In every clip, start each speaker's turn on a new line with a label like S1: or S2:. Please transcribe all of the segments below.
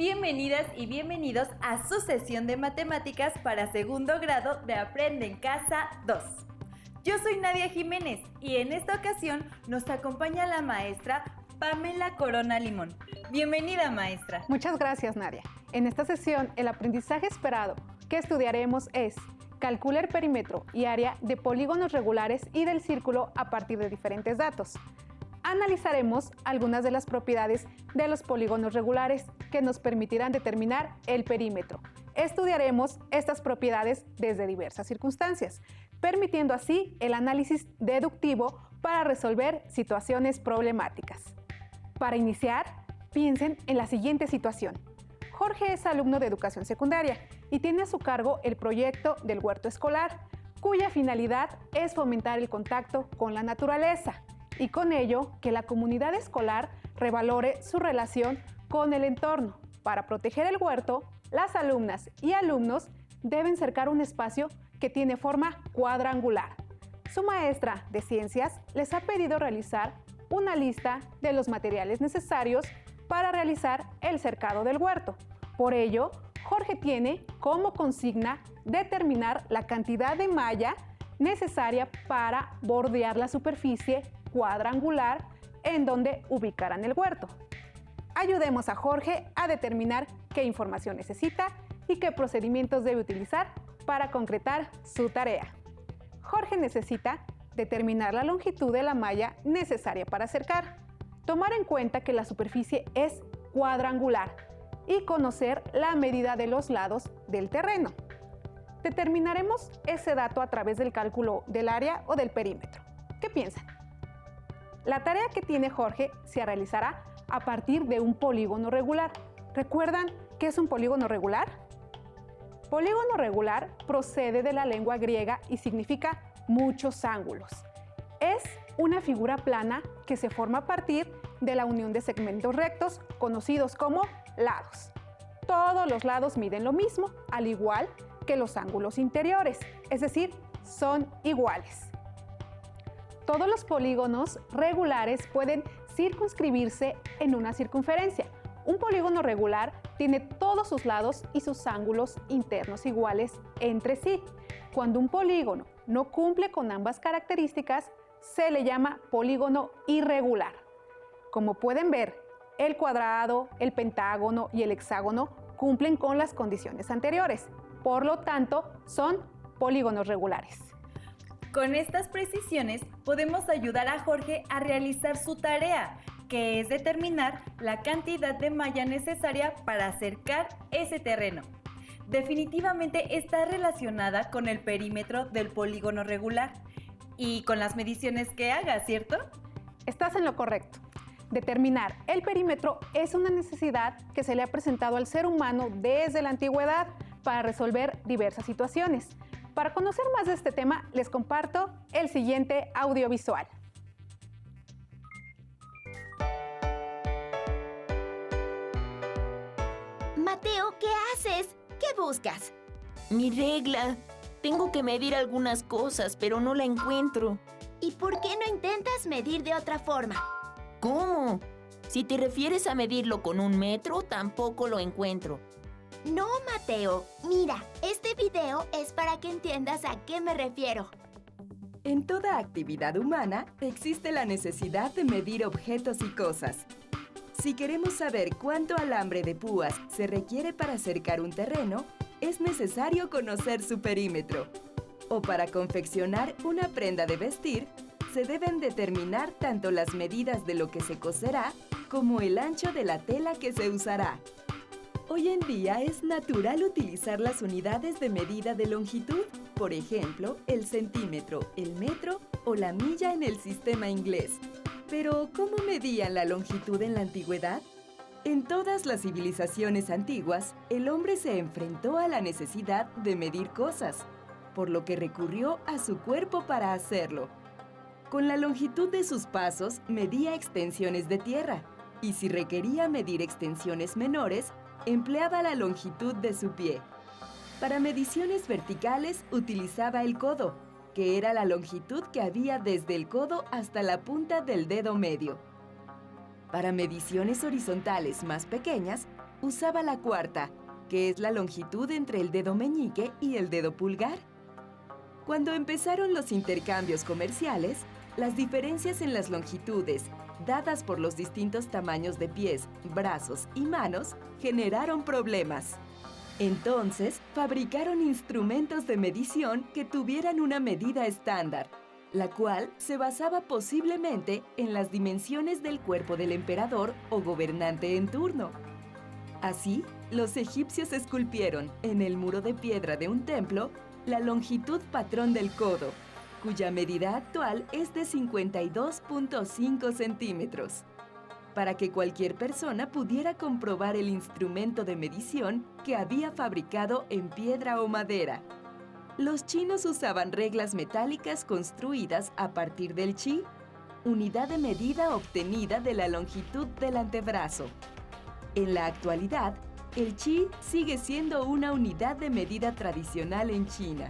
S1: Bienvenidas y bienvenidos a su sesión de matemáticas para segundo grado de Aprende en Casa 2. Yo soy Nadia Jiménez y en esta ocasión nos acompaña la maestra Pamela Corona Limón. Bienvenida, maestra.
S2: Muchas gracias, Nadia. En esta sesión, el aprendizaje esperado que estudiaremos es calcula el perímetro y área de polígonos regulares y del círculo a partir de diferentes datos. Analizaremos algunas de las propiedades de los polígonos regulares que nos permitirán determinar el perímetro. Estudiaremos estas propiedades desde diversas circunstancias, permitiendo así el análisis deductivo para resolver situaciones problemáticas. Para iniciar, piensen en la siguiente situación. Jorge es alumno de educación secundaria y tiene a su cargo el proyecto del huerto escolar, cuya finalidad es fomentar el contacto con la naturaleza y con ello que la comunidad escolar revalore su relación con el entorno. Para proteger el huerto, las alumnas y alumnos deben cercar un espacio que tiene forma cuadrangular. Su maestra de ciencias les ha pedido realizar una lista de los materiales necesarios para realizar el cercado del huerto. Por ello, Jorge tiene como consigna determinar la cantidad de malla necesaria para bordear la superficie cuadrangular en donde ubicarán el huerto. Ayudemos a Jorge a determinar qué información necesita y qué procedimientos debe utilizar para concretar su tarea. Jorge necesita determinar la longitud de la malla necesaria para cercar, tomar en cuenta que la superficie es cuadrangular y conocer la medida de los lados del terreno. Determinaremos ese dato a través del cálculo del área o del perímetro. ¿Qué piensan? La tarea que tiene Jorge se realizará a partir de un polígono regular. ¿Recuerdan qué es un polígono regular? Polígono regular procede de la lengua griega y significa muchos ángulos. Es una figura plana que se forma a partir de la unión de segmentos rectos conocidos como lados. Todos los lados miden lo mismo, al igual que los ángulos interiores, es decir, son iguales. Todos los polígonos regulares pueden circunscribirse en una circunferencia. Un polígono regular tiene todos sus lados y sus ángulos internos iguales entre sí. Cuando un polígono no cumple con ambas características, se le llama polígono irregular. Como pueden ver, el cuadrado, el pentágono y el hexágono cumplen con las condiciones anteriores. Por lo tanto, son polígonos regulares.
S1: Con estas precisiones podemos ayudar a Jorge a realizar su tarea, que es determinar la cantidad de malla necesaria para cercar ese terreno. Definitivamente está relacionada con el perímetro del polígono regular y con las mediciones que haga, ¿cierto?
S2: Estás en lo correcto. Determinar el perímetro es una necesidad que se le ha presentado al ser humano desde la antigüedad para resolver diversas situaciones. Para conocer más de este tema, les comparto el siguiente audiovisual.
S3: Mateo, ¿qué haces? ¿Qué buscas?
S4: Mi regla. Tengo que medir algunas cosas, pero no la encuentro.
S3: ¿Y por qué no intentas medir de otra forma?
S4: ¿Cómo? Si te refieres a medirlo con un metro, tampoco lo encuentro.
S3: No, Mateo. Mira, este video es para que entiendas a qué me refiero.
S5: En toda actividad humana existe la necesidad de medir objetos y cosas. Si queremos saber cuánto alambre de púas se requiere para cercar un terreno, es necesario conocer su perímetro. O para confeccionar una prenda de vestir, se deben determinar tanto las medidas de lo que se coserá como el ancho de la tela que se usará. Hoy en día es natural utilizar las unidades de medida de longitud, por ejemplo, el centímetro, el metro o la milla en el sistema inglés. Pero, ¿cómo medían la longitud en la antigüedad? En todas las civilizaciones antiguas, el hombre se enfrentó a la necesidad de medir cosas, por lo que recurrió a su cuerpo para hacerlo. Con la longitud de sus pasos, medía extensiones de tierra, y si requería medir extensiones menores, empleaba la longitud de su pie. Para mediciones verticales utilizaba el codo, que era la longitud que había desde el codo hasta la punta del dedo medio. Para mediciones horizontales más pequeñas, usaba la cuarta, que es la longitud entre el dedo meñique y el dedo pulgar. Cuando empezaron los intercambios comerciales, las diferencias en las longitudes, dadas por los distintos tamaños de pies, brazos y manos, generaron problemas. Entonces, fabricaron instrumentos de medición que tuvieran una medida estándar, la cual se basaba posiblemente en las dimensiones del cuerpo del emperador o gobernante en turno. Así, los egipcios esculpieron en el muro de piedra de un templo la longitud patrón del codo, cuya medida actual es de 52.5 centímetros, para que cualquier persona pudiera comprobar el instrumento de medición que había fabricado en piedra o madera. Los chinos usaban reglas metálicas construidas a partir del chi, unidad de medida obtenida de la longitud del antebrazo. En la actualidad, el chi sigue siendo una unidad de medida tradicional en China.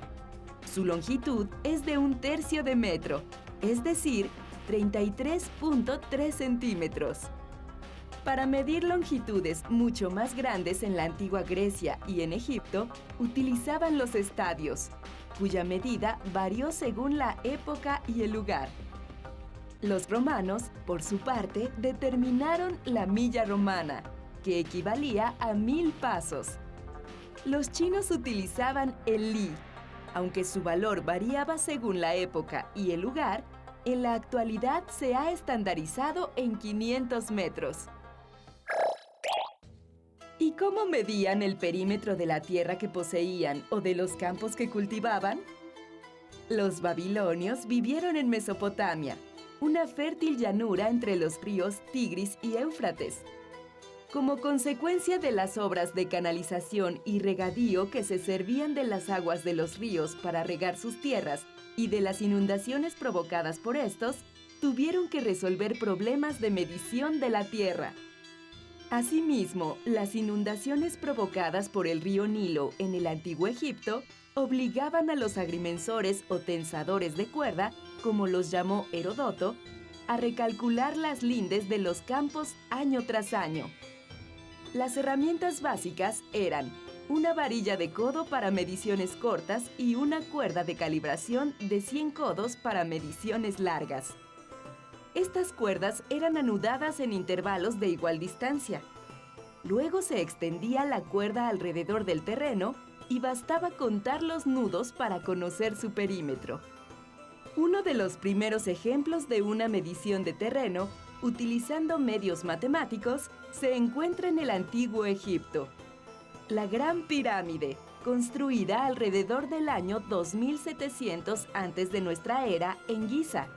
S5: Su longitud es de 1/3 de metro, es decir, 33.3 centímetros. Para medir longitudes mucho más grandes en la antigua Grecia y en Egipto, utilizaban los estadios, cuya medida varió según la época y el lugar. Los romanos, por su parte, determinaron la milla romana, que equivalía a 1000 pasos. Los chinos utilizaban el li. Aunque su valor variaba según la época y el lugar, en la actualidad se ha estandarizado en 500 metros. ¿Y cómo medían el perímetro de la tierra que poseían o de los campos que cultivaban? Los babilonios vivieron en Mesopotamia, una fértil llanura entre los ríos Tigris y Éufrates. Como consecuencia de las obras de canalización y regadío que se servían de las aguas de los ríos para regar sus tierras y de las inundaciones provocadas por estos, tuvieron que resolver problemas de medición de la tierra. Asimismo, las inundaciones provocadas por el río Nilo en el antiguo Egipto obligaban a los agrimensores o tensadores de cuerda, como los llamó Heródoto, a recalcular las lindes de los campos año tras año. Las herramientas básicas eran una varilla de codo para mediciones cortas y una cuerda de calibración de 100 codos para mediciones largas. Estas cuerdas eran anudadas en intervalos de igual distancia. Luego se extendía la cuerda alrededor del terreno y bastaba contar los nudos para conocer su perímetro. Uno de los primeros ejemplos de una medición de terreno utilizando medios matemáticos, se encuentra en el antiguo Egipto. La Gran Pirámide, construida alrededor del año 2700 antes de nuestra era en Giza,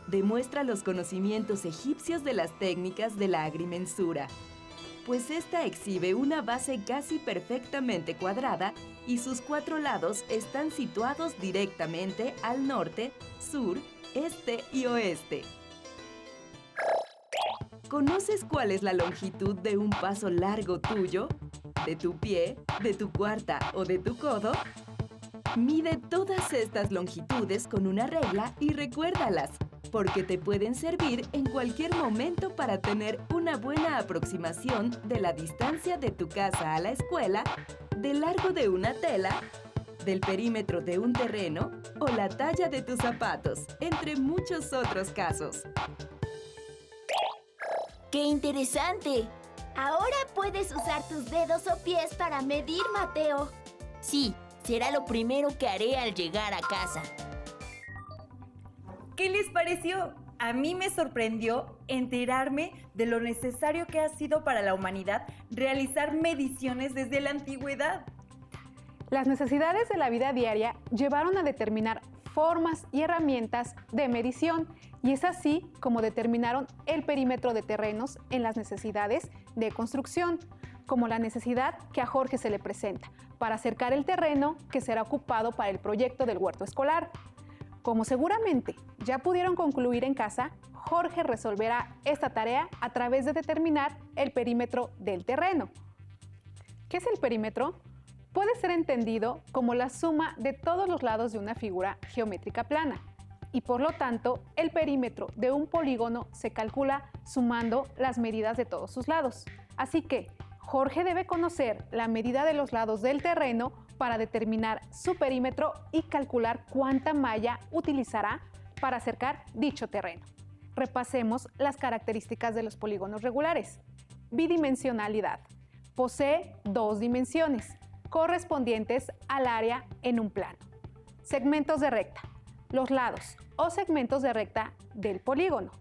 S5: demuestra los conocimientos egipcios de las técnicas de la agrimensura, pues esta exhibe una base casi perfectamente cuadrada y sus 4 lados están situados directamente al norte, sur, este y oeste. ¿Conoces cuál es la longitud de un paso largo tuyo? ¿De tu pie, de tu cuarta o de tu codo? Mide todas estas longitudes con una regla y recuérdalas, porque te pueden servir en cualquier momento para tener una buena aproximación de la distancia de tu casa a la escuela, del largo de una tela, del perímetro de un terreno o la talla de tus zapatos, entre muchos otros casos.
S4: ¡Qué interesante!
S3: Ahora puedes usar tus dedos o pies para medir, Mateo.
S4: Sí, será lo primero que haré al llegar a casa.
S1: ¿Qué les pareció? A mí me sorprendió enterarme de lo necesario que ha sido para la humanidad realizar mediciones desde la antigüedad.
S2: Las necesidades de la vida diaria llevaron a determinar formas y herramientas de medición, y es así como determinaron el perímetro de terrenos en las necesidades de construcción, como la necesidad que a Jorge se le presenta para cercar el terreno que será ocupado para el proyecto del huerto escolar. Como seguramente ya pudieron concluir en casa, Jorge resolverá esta tarea a través de determinar el perímetro del terreno. ¿Qué es el perímetro? Puede ser entendido como la suma de todos los lados de una figura geométrica plana, y por lo tanto, el perímetro de un polígono se calcula sumando las medidas de todos sus lados. Así que Jorge debe conocer la medida de los lados del terreno para determinar su perímetro y calcular cuánta malla utilizará para cercar dicho terreno. Repasemos las características de los polígonos regulares. Bidimensionalidad. Posee dos dimensiones, correspondientes al área en un plano. Segmentos de recta. Los lados o segmentos de recta del polígono.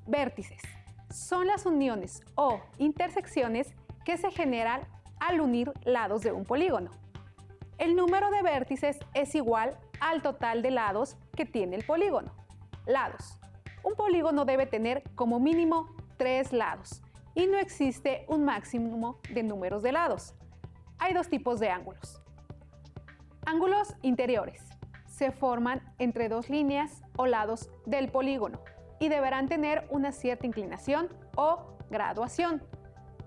S2: Vértices. Son las uniones o intersecciones que se generan al unir lados de un polígono. El número de vértices es igual al total de lados que tiene el polígono. Lados. Un polígono debe tener como mínimo 3 lados y no existe un máximo de números de lados. Hay dos tipos de ángulos. Ángulos interiores. Se forman entre dos líneas o lados del polígono y deberán tener una cierta inclinación o graduación.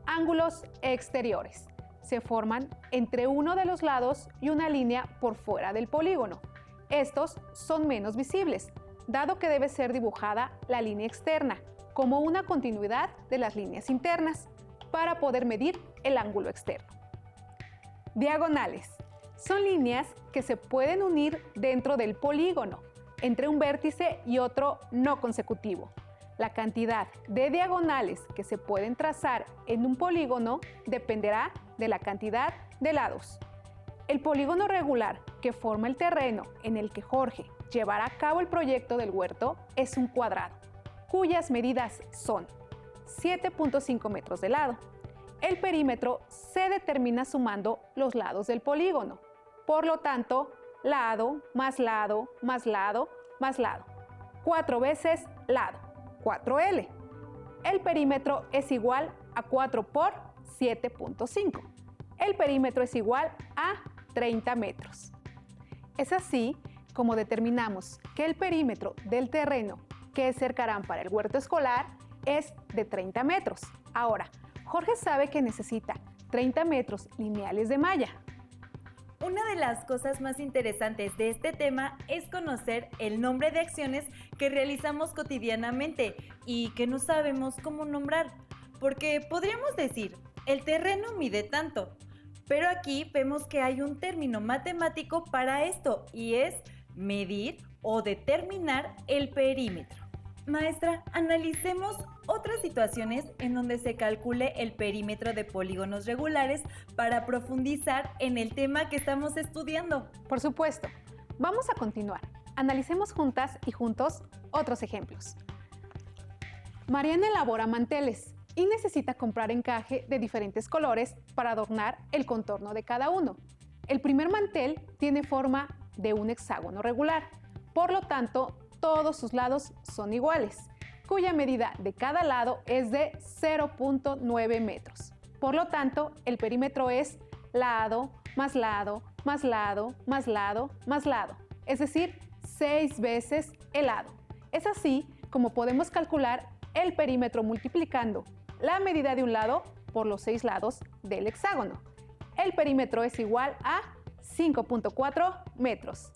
S2: Ángulos exteriores. Se forman entre uno de los lados y una línea por fuera del polígono. Estos son menos visibles, dado que debe ser dibujada la línea externa como una continuidad de las líneas internas para poder medir el ángulo externo. Diagonales. Son líneas que se pueden unir dentro del polígono, entre un vértice y otro no consecutivo. La cantidad de diagonales que se pueden trazar en un polígono dependerá de la cantidad de lados. El polígono regular que forma el terreno en el que Jorge llevará a cabo el proyecto del huerto es un cuadrado, cuyas medidas son 7.5 metros de lado. El perímetro se determina sumando los lados del polígono. Por lo tanto, lado más lado más lado más lado. 4 veces lado, 4L. El perímetro es igual a 4 por 7.5. El perímetro es igual a 30 metros. Es así como determinamos que el perímetro del terreno que cercarán para el huerto escolar es de 30 metros. Ahora, Jorge sabe que necesita 30 metros lineales de malla.
S1: Una de las cosas más interesantes de este tema es conocer el nombre de acciones que realizamos cotidianamente y que no sabemos cómo nombrar, porque podríamos decir, el terreno mide tanto, pero aquí vemos que hay un término matemático para esto y es medir o determinar el perímetro. Maestra, analicemos otras situaciones en donde se calcule el perímetro de polígonos regulares para profundizar en el tema que estamos estudiando.
S2: Por supuesto. Vamos a continuar. Analicemos juntas y juntos otros ejemplos. Mariana elabora manteles y necesita comprar encaje de diferentes colores para adornar el contorno de cada uno. El primer mantel tiene forma de un hexágono regular, por lo tanto, todos sus lados son iguales, cuya medida de cada lado es de 0.9 metros. Por lo tanto, el perímetro es lado más lado más lado más lado más lado, es decir, 6 veces el lado. Es así como podemos calcular el perímetro multiplicando la medida de un lado por los 6 lados del hexágono. El perímetro es igual a 5.4 metros.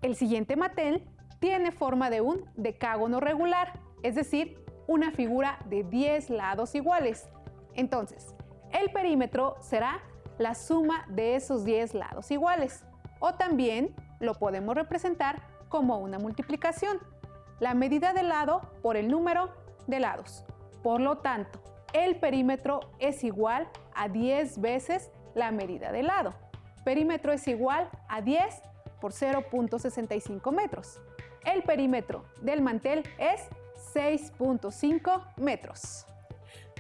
S2: El siguiente mantel tiene forma de un decágono regular, es decir, una figura de 10 lados iguales. Entonces, el perímetro será la suma de esos 10 lados iguales, o también lo podemos representar como una multiplicación, la medida del lado por el número de lados. Por lo tanto, el perímetro es igual a 10 veces la medida del lado. Perímetro es igual a 10 por 0.65 metros. El perímetro del mantel es 6.5 metros.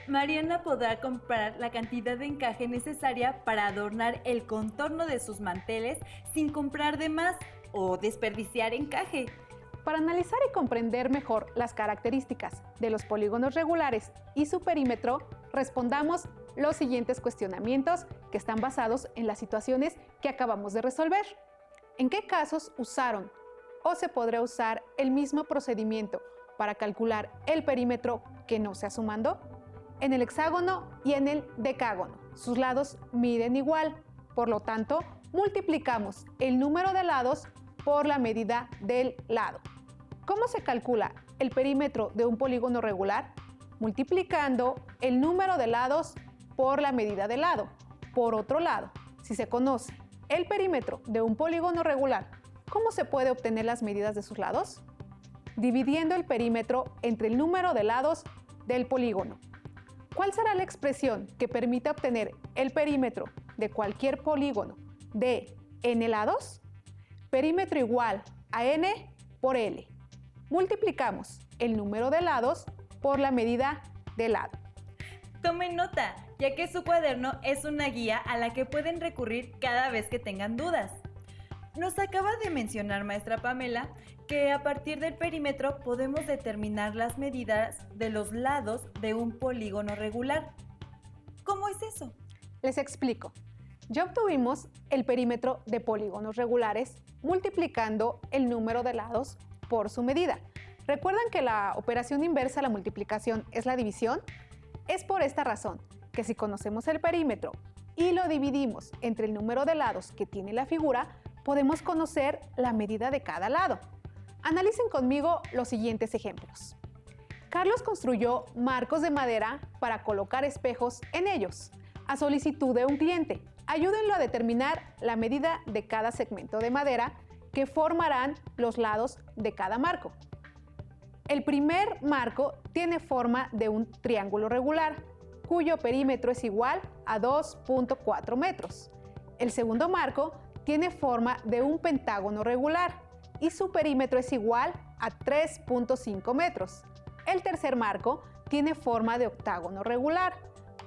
S1: Mariana podrá comprar la cantidad de encaje necesaria para adornar el contorno de sus manteles sin comprar de más o desperdiciar encaje.
S2: Para analizar y comprender mejor las características de los polígonos regulares y su perímetro, respondamos los siguientes cuestionamientos que están basados en las situaciones que acabamos de resolver. ¿En qué casos usaron o se podrá usar el mismo procedimiento para calcular el perímetro que no sea sumando? En el hexágono y en el decágono, sus lados miden igual, por lo tanto, multiplicamos el número de lados por la medida del lado. ¿Cómo se calcula el perímetro de un polígono regular? Multiplicando el número de lados por la medida del lado. Por otro lado, si se conoce el perímetro de un polígono regular, ¿cómo se puede obtener las medidas de sus lados? Dividiendo el perímetro entre el número de lados del polígono. ¿Cuál será la expresión que permita obtener el perímetro de cualquier polígono de n lados? Perímetro igual a n por L. Multiplicamos el número de lados por la medida de lado.
S1: Tomen nota, ya que su cuaderno es una guía a la que pueden recurrir cada vez que tengan dudas. Nos acaba de mencionar maestra Pamela que a partir del perímetro podemos determinar las medidas de los lados de un polígono regular. ¿Cómo es eso?
S2: Les explico. Ya obtuvimos el perímetro de polígonos regulares multiplicando el número de lados por su medida. ¿Recuerdan que la operación inversa a la multiplicación es la división? Es por esta razón que si conocemos el perímetro y lo dividimos entre el número de lados que tiene la figura, podemos conocer la medida de cada lado. Analicen conmigo los siguientes ejemplos. Carlos construyó marcos de madera para colocar espejos en ellos. A solicitud de un cliente, ayúdenlo a determinar la medida de cada segmento de madera que formarán los lados de cada marco. El primer marco tiene forma de un triángulo regular, cuyo perímetro es igual a 2.4 metros. El segundo marco tiene forma de un pentágono regular y su perímetro es igual a 3.5 metros. El tercer marco tiene forma de octágono regular,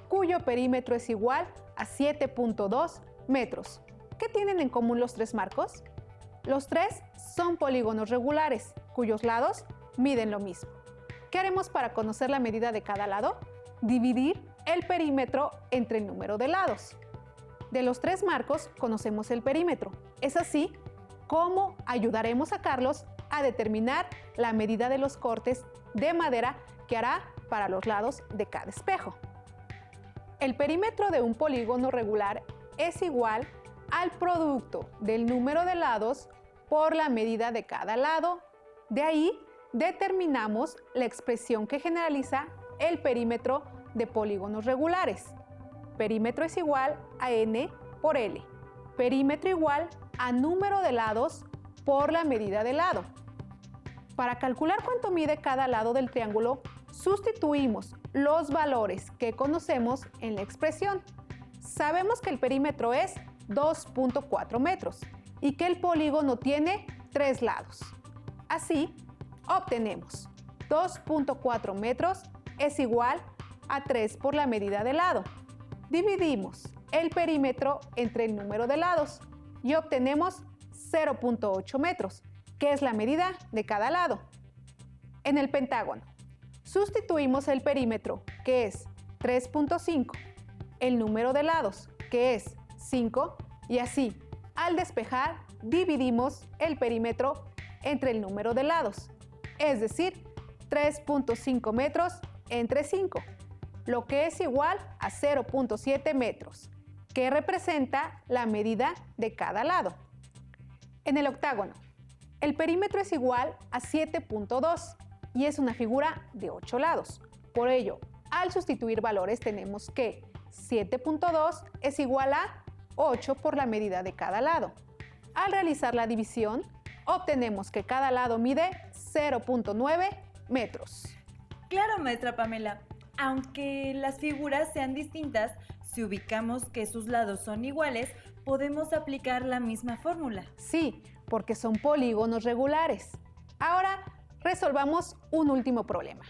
S2: cuyo perímetro es igual a 7.2 metros. ¿Qué tienen en común los tres marcos? Los tres son polígonos regulares, cuyos lados miden lo mismo. ¿Qué haremos para conocer la medida de cada lado? Dividir el perímetro entre el número de lados. De los tres marcos conocemos el perímetro. Es así como ayudaremos a Carlos a determinar la medida de los cortes de madera que hará para los lados de cada espejo. El perímetro de un polígono regular es igual al producto del número de lados por la medida de cada lado. De ahí determinamos la expresión que generaliza el perímetro de polígonos regulares. Perímetro es igual a n por L. Perímetro igual a número de lados por la medida de lado. Para calcular cuánto mide cada lado del triángulo, sustituimos los valores que conocemos en la expresión. Sabemos que el perímetro es 2.4 metros y que el polígono tiene 3 lados. Así, obtenemos 2.4 metros es igual a 3 por la medida de lado. Dividimos el perímetro entre el número de lados y obtenemos 0.8 metros, que es la medida de cada lado. En el pentágono, sustituimos el perímetro, que es 3.5, el número de lados, que es 5, y así, al despejar, dividimos el perímetro entre el número de lados, es decir, 3.5 metros entre 5, lo que es igual a 0.7 metros, que representa la medida de cada lado. En el octágono, el perímetro es igual a 7.2 y es una figura de 8 lados. Por ello, al sustituir valores tenemos que 7.2 es igual a 8 por la medida de cada lado. Al realizar la división, obtenemos que cada lado mide 0.9 metros.
S1: Claro, maestra Pamela. Aunque las figuras sean distintas, si ubicamos que sus lados son iguales, podemos aplicar la misma fórmula.
S2: Sí, porque son polígonos regulares. Ahora resolvamos un último problema.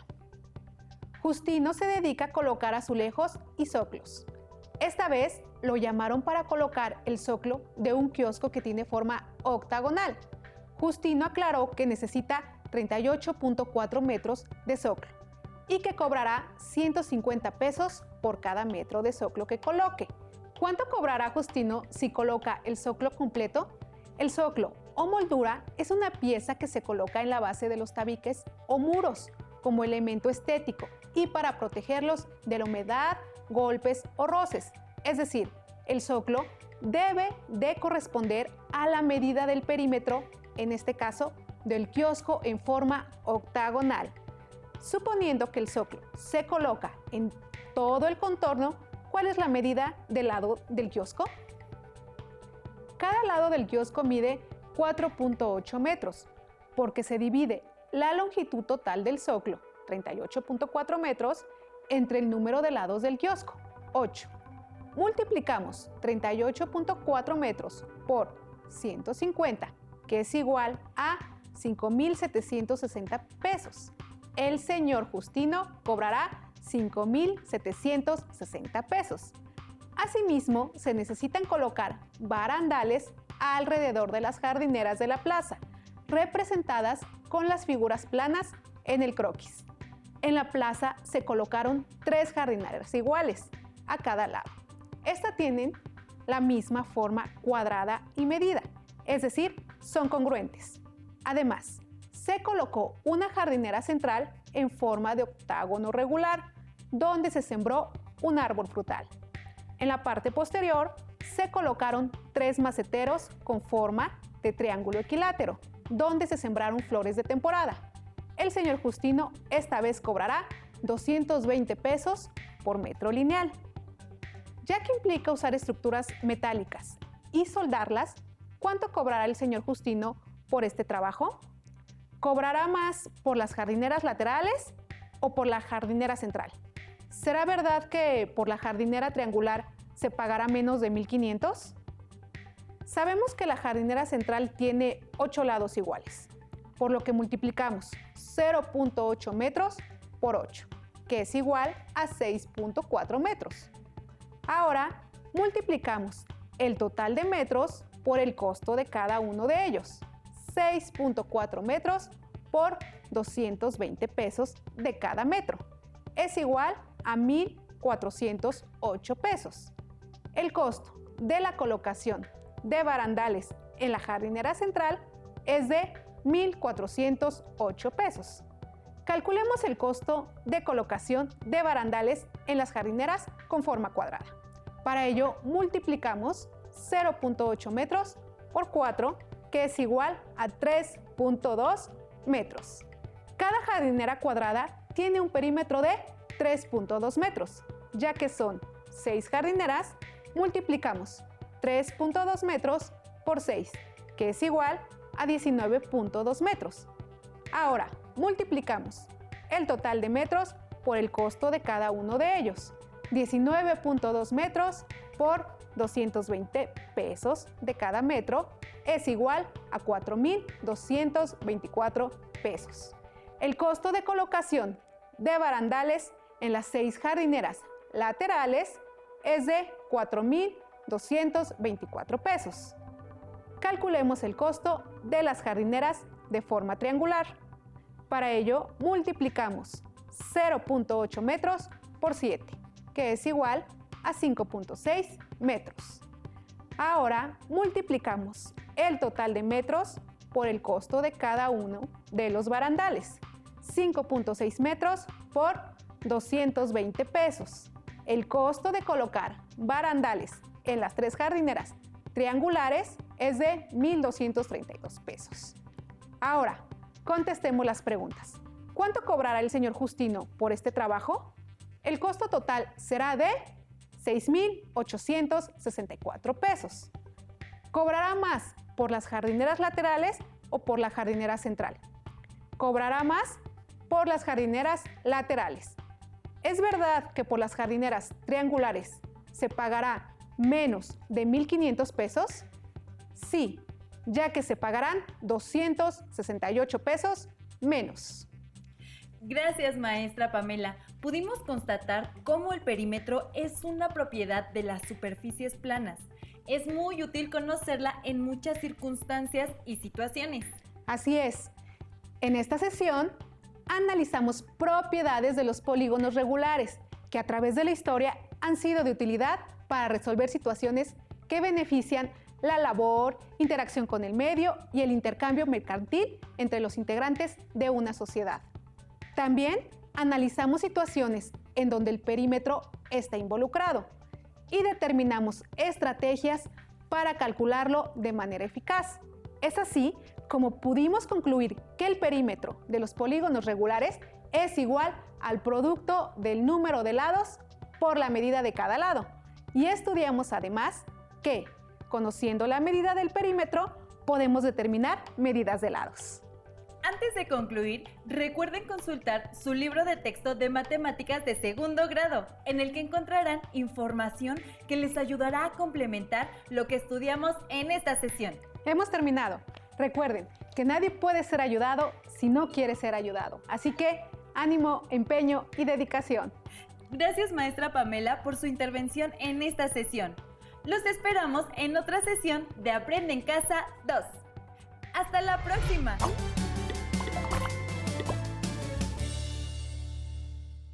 S2: Justino se dedica a colocar azulejos y zoclos. Esta vez lo llamaron para colocar el zoclo de un kiosco que tiene forma octagonal. Justino aclaró que necesita 38.4 metros de zoclo y que cobrará 150 pesos por cada metro de zoclo que coloque. ¿Cuánto cobrará Justino si coloca el zoclo completo? El zoclo o moldura es una pieza que se coloca en la base de los tabiques o muros como elemento estético y para protegerlos de la humedad, golpes o roces. Es decir, el zoclo debe de corresponder a la medida del perímetro, en este caso, del kiosco en forma octagonal. Suponiendo que el zoclo se coloca en todo el contorno, ¿cuál es la medida del lado del kiosco? Cada lado del kiosco mide 4.8 metros, porque se divide la longitud total del zócalo, 38.4 metros, entre el número de lados del kiosco, 8. Multiplicamos 38.4 metros por 150, que es igual a 5.760 pesos. El señor Justino cobrará 5.760 pesos. Asimismo, se necesitan colocar barandales alrededor de las jardineras de la plaza, representadas con las figuras planas en el croquis. En la plaza se colocaron 3 jardineras iguales a cada lado. Estas tienen la misma forma cuadrada y medida, es decir, son congruentes. Además, se colocó una jardinera central en forma de octágono regular, donde se sembró un árbol frutal. En la parte posterior se colocaron 3 maceteros con forma de triángulo equilátero, donde se sembraron flores de temporada. El señor Justino esta vez cobrará 220 pesos por metro lineal. Ya que implica usar estructuras metálicas y soldarlas, ¿cuánto cobrará el señor Justino por este trabajo? ¿Cobrará más por las jardineras laterales o por la jardinera central? ¿Será verdad que por la jardinera triangular se pagará menos de 1.500? Sabemos que la jardinera central tiene 8 lados iguales, por lo que multiplicamos 0.8 metros por 8, que es igual a 6.4 metros. Ahora multiplicamos el total de metros por el costo de cada uno de ellos, 6.4 metros por 220 pesos de cada metro. Es igual a 1.408 pesos. El costo de la colocación de barandales en la jardinera central es de 1.408 pesos. Calculemos el costo de colocación de barandales en las jardineras con forma cuadrada. Para ello, multiplicamos 0.8 metros por 4, que es igual a 3.2 metros. Cada jardinera cuadrada tiene un perímetro de 3.2 metros, ya que son 6 jardineras, multiplicamos 3.2 metros por 6, que es igual a 19.2 metros. Ahora, multiplicamos el total de metros por el costo de cada uno de ellos, 19.2 metros por 220 pesos de cada metro, es igual a 4.224 pesos. El costo de colocación de barandales en las 6 jardineras laterales es de 4.224 pesos. Calculemos el costo de las jardineras de forma triangular. Para ello, multiplicamos 0.8 metros por 7, que es igual a 5.6 metros. Ahora, multiplicamos el total de metros por el costo de cada uno de los barandales, 5.6 metros por 220 pesos. El costo de colocar barandales en las 3 jardineras triangulares es de 1.232 pesos. Ahora, contestemos las preguntas. ¿Cuánto cobrará el señor Justino por este trabajo? El costo total será de 6.864 pesos. ¿Cobrará más por las jardineras laterales o por la jardinera central? Cobrará más por las jardineras laterales. ¿Es verdad que por las jardineras triangulares se pagará menos de 1.500 pesos? Sí, ya que se pagarán 268 pesos menos.
S1: Gracias, maestra Pamela. Pudimos constatar cómo el perímetro es una propiedad de las superficies planas. Es muy útil conocerla en muchas circunstancias y situaciones.
S2: Así es. En esta sesión analizamos propiedades de los polígonos regulares que a través de la historia han sido de utilidad para resolver situaciones que benefician la labor, interacción con el medio y el intercambio mercantil entre los integrantes de una sociedad. También analizamos situaciones en donde el perímetro está involucrado y determinamos estrategias para calcularlo de manera eficaz. Es así como pudimos concluir que el perímetro de los polígonos regulares es igual al producto del número de lados por la medida de cada lado. Y estudiamos además que, conociendo la medida del perímetro, podemos determinar medidas de lados.
S1: Antes de concluir, recuerden consultar su libro de texto de matemáticas de segundo grado, en el que encontrarán información que les ayudará a complementar lo que estudiamos en esta sesión.
S2: Hemos terminado. Recuerden que nadie puede ser ayudado si no quiere ser ayudado. Así que, ánimo, empeño y dedicación.
S1: Gracias, maestra Pamela, por su intervención en esta sesión. Los esperamos en otra sesión de Aprende en Casa 2. ¡Hasta la próxima!